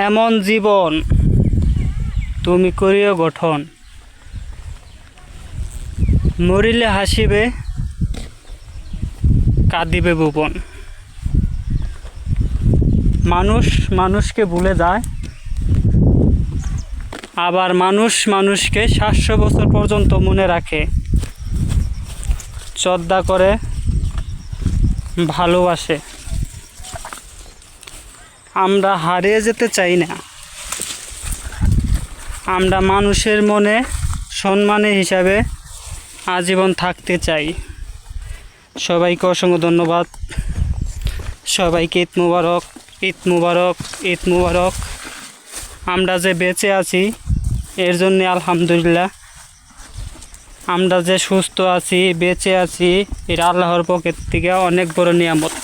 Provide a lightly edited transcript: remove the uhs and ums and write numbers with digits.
এমন জীবন তুমি করিও গঠন, মরিলে হাসিবে কাঁদিবে ভুবন। মানুষ মানুষকে ভুলে যায়, আবার মানুষ মানুষকে 700 বছর পর্যন্ত মনে রাখে, শ্রদ্ধা করে, ভালোবাসে। আমরা হারিয়ে যেতে চাই না, আমরা মানুষের মনে সম্মানের হিসাবে আজীবন থাকতে চাই। সবাইকে অসংখ্য ধন্যবাদ। সবাইকে ঈদ মুবারক, ঈদ মুবারক, ঈদ মুবারক। আমরা যে বেঁচে আছি এর জন্যে আলহামদুলিল্লাহ। আমরা যে সুস্থ আছি, বেঁচে আছি, এটা আল্লাহর পক্ষ থেকে অনেক বড় নিয়ামত।